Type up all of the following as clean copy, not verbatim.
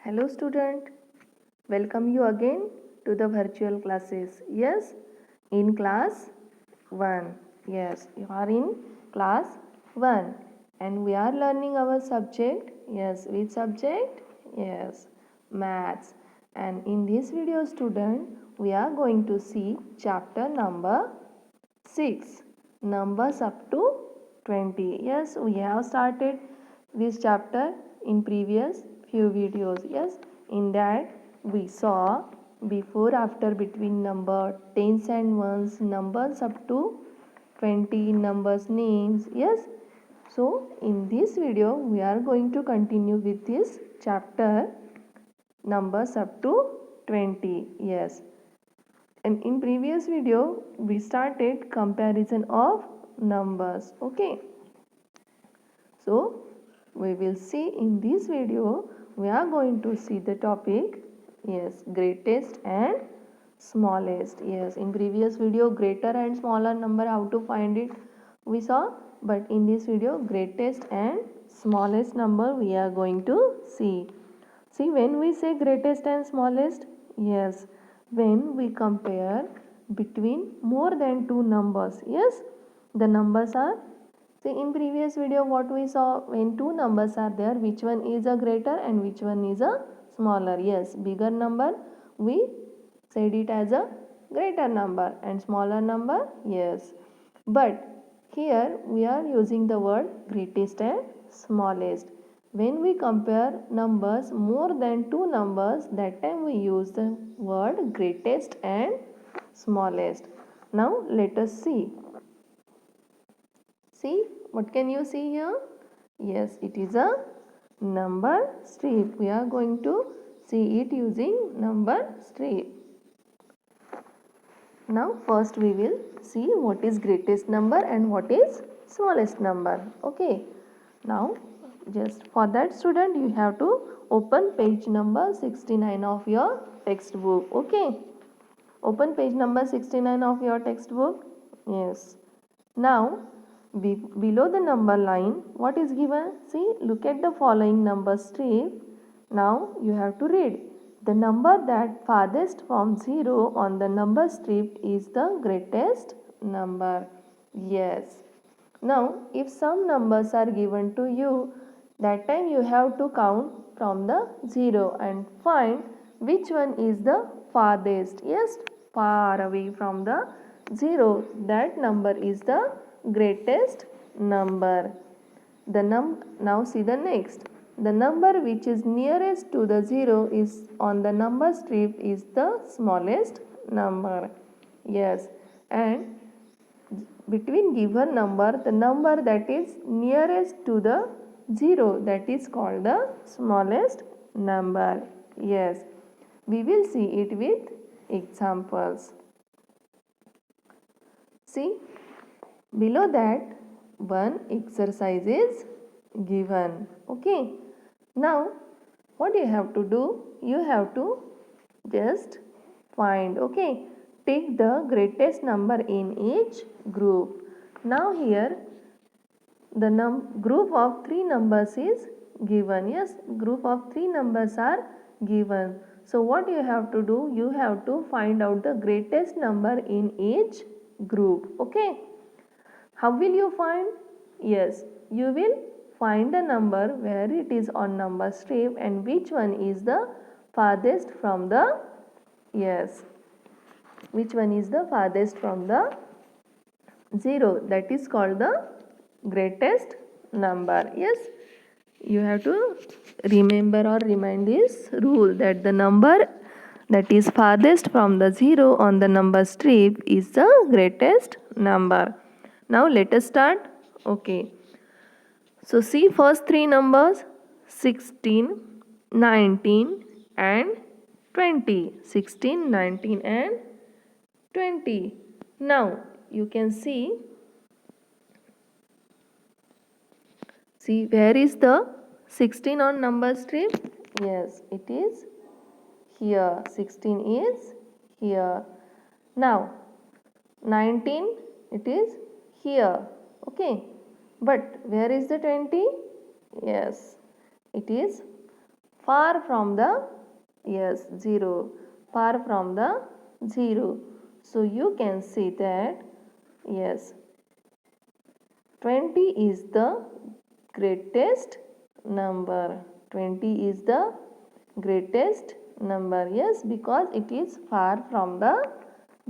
Hello student, welcome you again to the virtual classes. Yes, in class 1. Yes, you are in class 1 and we are learning our subject. Yes, which subject? Yes, maths. And in this video student, we are going to see chapter number 6, numbers up to 20. Yes, we have started this chapter in previous few videos. Yes, in that we saw before, after, between number, tens and ones, numbers up to 20, numbers, names. Yes, so in this video we are going to continue with this chapter, numbers up to 20. Yes, and in previous video we started comparison of numbers. Okay, so we will see in this video we are going to see the topic, yes, greatest and smallest. Yes, in previous video greater and smaller number, how to find it we saw, but in this video greatest and smallest number we are going to see. See, when we say greatest and smallest, yes, when we compare between more than two numbers, yes, the numbers are, see, in previous video what we saw, when two numbers are there, which one is a greater and which one is a smaller. Yes, bigger number we said it as a greater number and smaller number, yes. But here we are using the word greatest and smallest. When we compare numbers more than two numbers, that time we use the word greatest and smallest. Now let us see. See, what can you see here? Yes, it is a number strip. We are going to see it using number strip. Now first we will see what is greatest number and what is smallest number. Okay. Now just for that student you have to open page number 69 of your textbook. Okay. Open page number 69 of your textbook. Yes. Now below the number line what is given? See, look at the following number strip. Now you have to read. The number that farthest from 0 on the number strip is the greatest number. Yes. Now if some numbers are given to you, that time you have to count from the 0 and find which one is the farthest. Yes, far away from the 0, that number is the greatest number. Now see the next. The number which is nearest to the 0 is on the number strip is the smallest number. Yes, and between given number, the number that is nearest to the 0, that is called the smallest number. Yes, we will see it with examples. See, below that one exercise is given. Okay, now what you have to do? You have to just find. Okay, take the greatest number in each group. Now here the group of 3 numbers is given. Yes, group of 3 numbers are given. So what you have to do? You have to find out the greatest number in each group. Okay, how will you find? Yes, you will find the number where it is on number strip and which one is the farthest from the, yes, which one is the farthest from the 0, that is called the greatest number. Yes, you have to remember or remind this rule that the number that is farthest from the 0 on the number strip is the greatest number. Now let us start. Okay, so see first three numbers 16, 19 and 20. 16, 19 and 20. Now you can see where is the 16 on number strip? Yes, it is here. 16 is here. Now 19, it is here. Okay, but where is the 20? Yes, it is far from the, yes, 0, far from the 0. So you can see that, yes, 20 is the greatest number. 20 is the greatest number. Yes, because it is far from the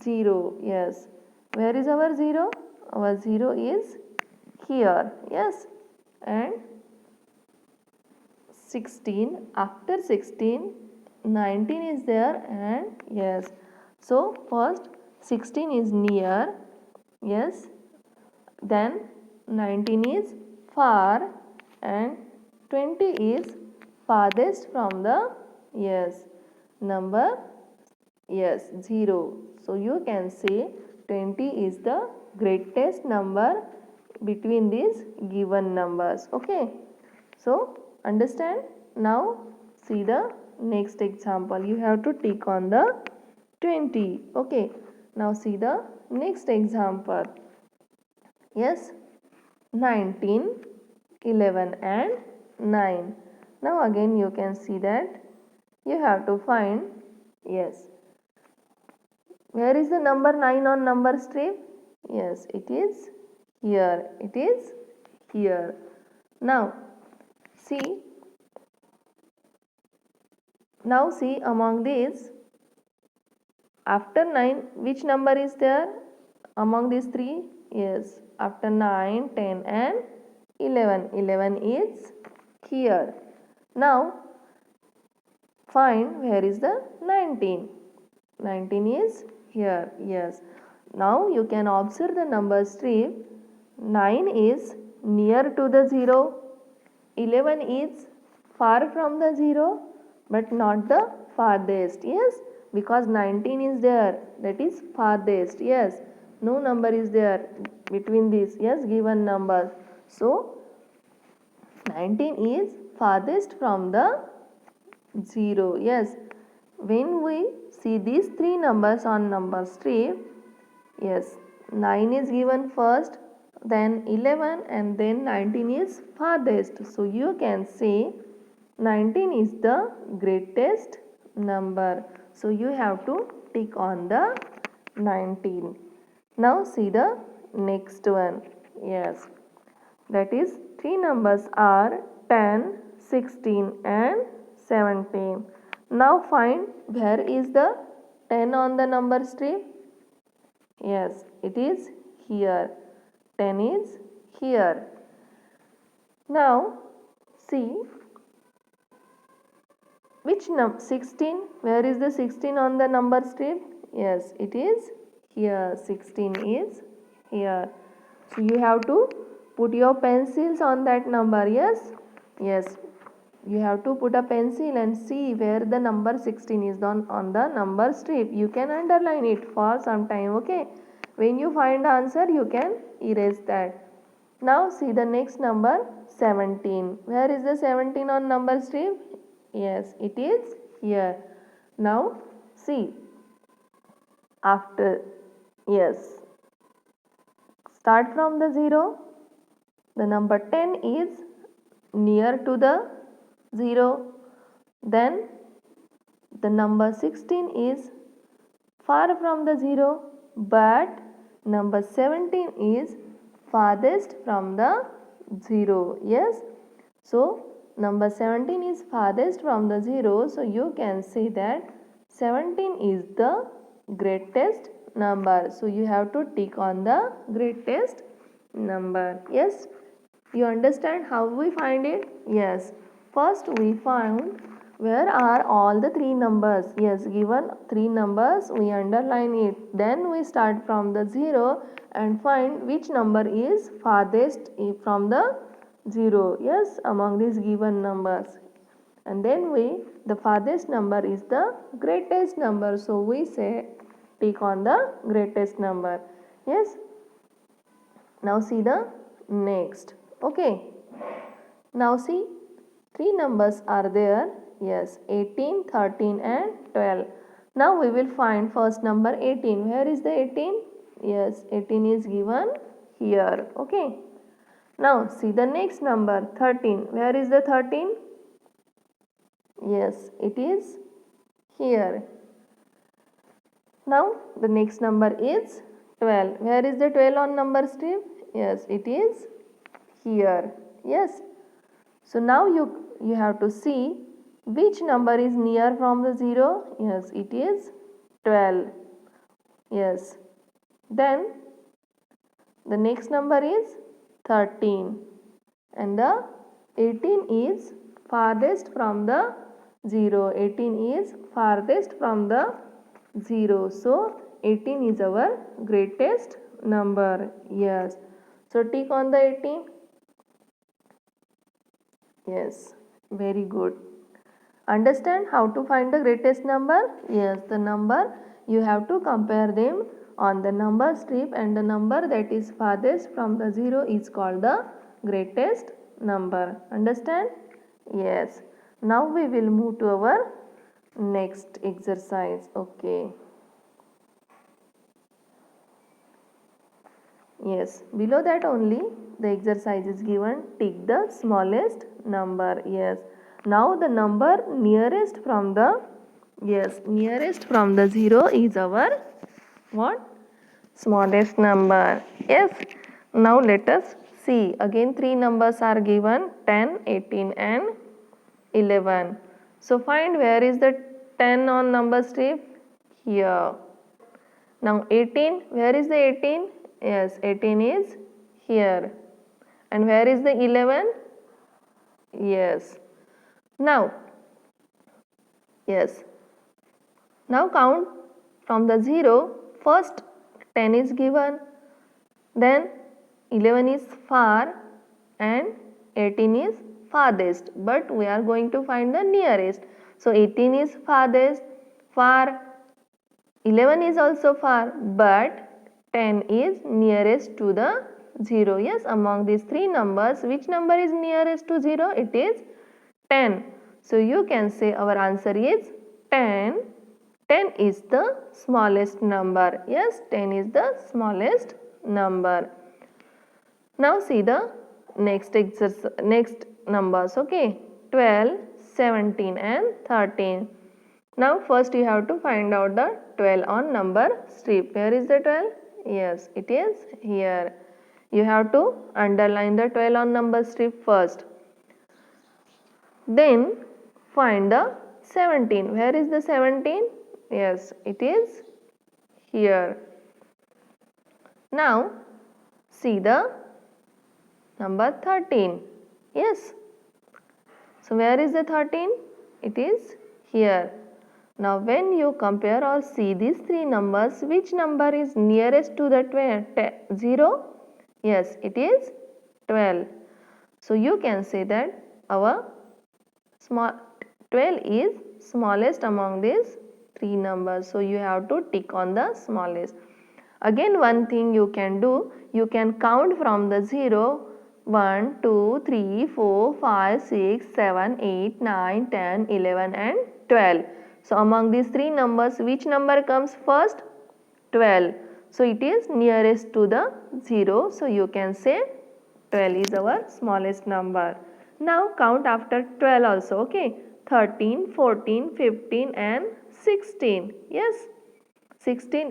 0. Yes. Where is our 0? Our 0 is here. Yes. And 16, after 16, 19 is there, and yes. So first 16 is near. Yes. Then 19 is far, and 20 is farthest from the, yes, number, yes, 0. So you can say 20 is the greatest number between these given numbers. Okay. So understand? Now see the next example. You have to tick on the 20. Okay. Now see the next example. Yes, 19, 11 and 9. Now again you can see that you have to find, yes, where is the number 9 on number strip? Yes, it is here. It is here. Now see, among these, after 9, which number is there among these three? Yes, after 9, 10 and 11. 11 is here. Now find where is the 19. 19 is here. Yes. Now you can observe the number strip. 9 is near to the 0. 11 is far from the 0 but not the farthest. Yes, because 19 is there, that is farthest. Yes, no number is there between these, yes, given numbers. So 19 is farthest from the 0. Yes, when we see these three numbers on number strip, yes, 9 is given first, then 11 and then 19 is farthest. So you can say 19 is the greatest number. So you have to tick on the 19. Now see the next one. Yes, that is three numbers are 10, 16 and 17. Now find where is the 10 on the number strip. Yes, it is here. 10 is here. Now see which 16, where is the 16 on the number strip? Yes, it is here. 16 is here. So you have to put your pencils on that number. Yes, yes, you have to put a pencil and see where the number 16 is on the number strip. You can underline it for some time. Okay, when you find the answer you can erase that. Now see the next number 17. Where is the 17 on number strip? Yes, it is here. Now see, after, yes, start from the 0. The number 10 is near to the 0. Then the number 16 is far from the 0, but number 17 is farthest from the 0. Yes, so number 17 is farthest from the 0. So you can say that 17 is the greatest number. So you have to tick on the greatest number. Yes, you understand how we find it? Yes, first we found where are all the three numbers. Yes, given three numbers we underline it. Then we start from the 0 and find which number is farthest from the 0. Yes, among these given numbers. And then the farthest number is the greatest number. So we say tick on the greatest number. Yes. Now see the next. Okay. Now see, three numbers are there. Yes, 18, 13 and 12. Now we will find first number 18. Where is the 18? Yes, 18 is given here. Okay. Now see the next number 13. Where is the 13? Yes, it is here. Now the next number is 12. Where is the 12 on number strip? Yes, it is here. Yes. So now you have to see which number is near from the 0. Yes, it is 12. Yes. Then the next number is 13 and the 18 is farthest from the 0. 18 is farthest from the 0. So 18 is our greatest number. Yes. So tick on the 18. Yes. Very good. Understand how to find the greatest number? Yes, the number you have to compare them on the number strip, and the number that is farthest from the 0 is called the greatest number. Understand? Yes. Now we will move to our next exercise. Okay. Yes, below that only the exercise is given. Tick the smallest number. Yes. Now the number nearest from the nearest from the 0 is our what? Smallest number. Yes. Now let us see. Again three numbers are given: 10, 18 and 11. So find where is the 10 on number strip? Here. Now 18, where is the 18? Yes, 18 is here. And where is the 11? Yes. Now, yes. Now count from the 0. First 10 is given, then 11 is far and 18 is farthest. But we are going to find the nearest. So 18 is farthest, far, 11 is also far, but 10 is nearest to the 0. Yes, among these three numbers, which number is nearest to 0? It is 10. So you can say our answer is 10. 10 is the smallest number. Yes, 10 is the smallest number. Now see the next numbers. Okay, 12, 17 and 13. Now first you have to find out the 12 on number strip. Where is the 12? Yes, it is here. You have to underline the 12 on number strip first. Then find the 17. Where is the 17? Yes, it is here. Now see the number 13. Yes. So where is the 13? It is here. Now when you compare or see these three numbers, which number is nearest to the 0? Yes, it is 12. So you can say that our 12 is smallest among these three numbers. So you have to tick on the smallest. Again one thing you can do, you can count from the 0, 1, 2, 3, 4, 5, 6, 7, 8, 9, 10, 11 and 12. So among these three numbers, which number comes first? 12. So it is nearest to the 0. So you can say 12 is our smallest number. Now count after 12 also. Okay. 13, 14, 15 and 16. Yes. 16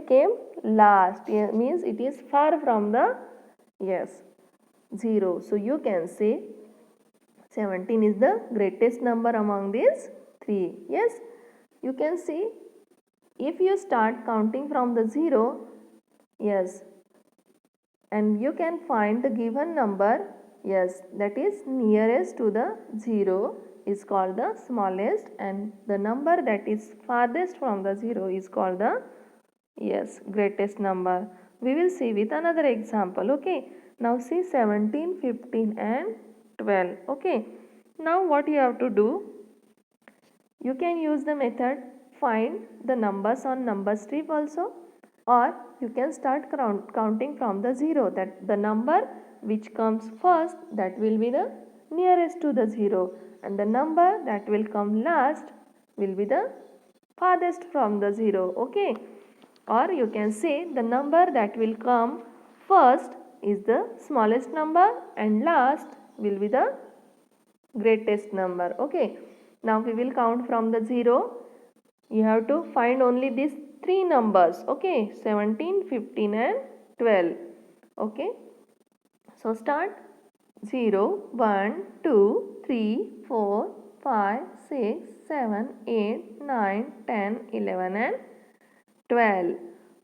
came last. Means it is far from the 0. So you can say 17 is the greatest number among these three. Yes. You can see if you start counting from the 0, yes, and you can find the given number, yes, that is nearest to the 0 is called the smallest, and the number that is farthest from the 0 is called the greatest number. We will see with another example. Okay. Now see 17, 15 and 12. Okay. Now what you have to do? You can use the method find the numbers on number strip also, or you can start counting from the 0, that the number which comes first, that will be the nearest to the 0, and the number that will come last will be the farthest from the 0. Okay. Or you can say the number that will come first is the smallest number and last will be the greatest number. Okay, now we will count from the 0. You have to find only these three numbers. Okay, 17, 15 and 12. Okay, so start. 0, 1, 2, 3, 4, 5, 6, 7, 8, 9, 10, 11 and 12.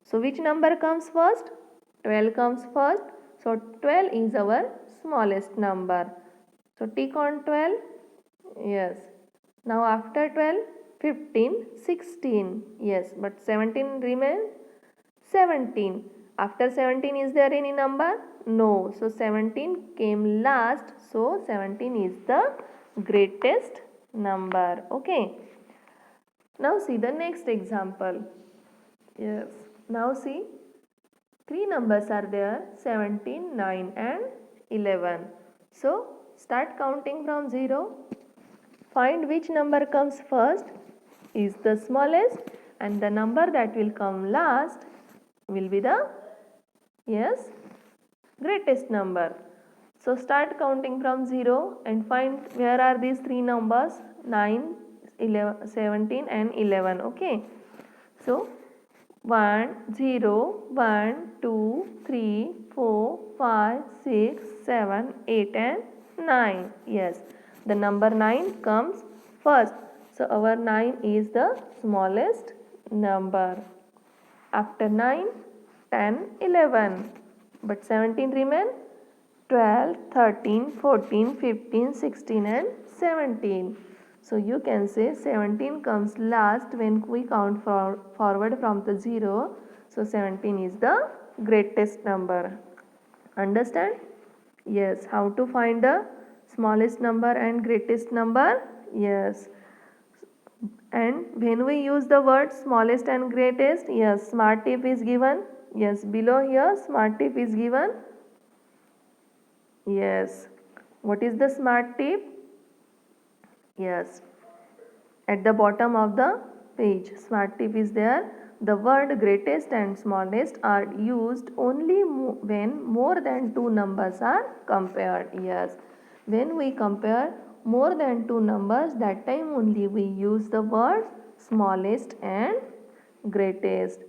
So which number comes first? 12 comes first. So 12 is our smallest number. So tick on 12. Yes. Now after 12, 15, 16. Yes, but 17 remains. 17. After 17 is there any number? No. So 17 came last. So 17 is the greatest number. Okay. Now see the next example. Yes. Now see, three numbers are there, 17, 9 and 11. So start counting from 0. Find which number comes first is the smallest, and the number that will come last will be the, yes, greatest number. So start counting from 0 and find where are these three numbers, 9, 11, 17 and 11. Okay. So 1, 0, 1, 2, 3, 4, 5, 6, 7, 8 and 9. Yes, the number 9 comes first. So our 9 is the smallest number. After 9, 10, 11. But 17 remain, 12, 13, 14, 15, 16 and 17. So you can say 17 comes last when we count forward from the 0. So 17 is the greatest number. Understand? Yes. How to find the smallest number and greatest number? Yes. And when we use the word smallest and greatest, yes, smart tip is given. Yes, below here smart tip is given. Yes. What is the smart tip? Yes. At the bottom of the page, smart tip is there. The word greatest and smallest are used only when more than two numbers are compared. Yes. When we compare more than two numbers, that time only we use the word smallest and greatest.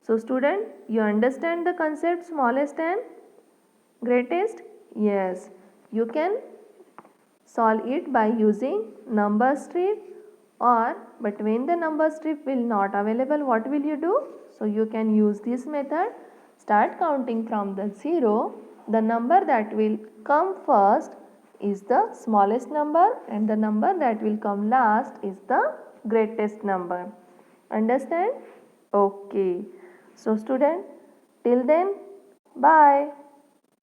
So student, you understand the concept smallest and greatest? Yes. You can solve it by using number strip, or but when the number strip will not available, what will you do? So you can use this method. Start counting from the 0. The number that will come first is the smallest number, and the number that will come last is the greatest number. Understand? Okay. So student, till then, bye.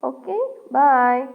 Okay, bye.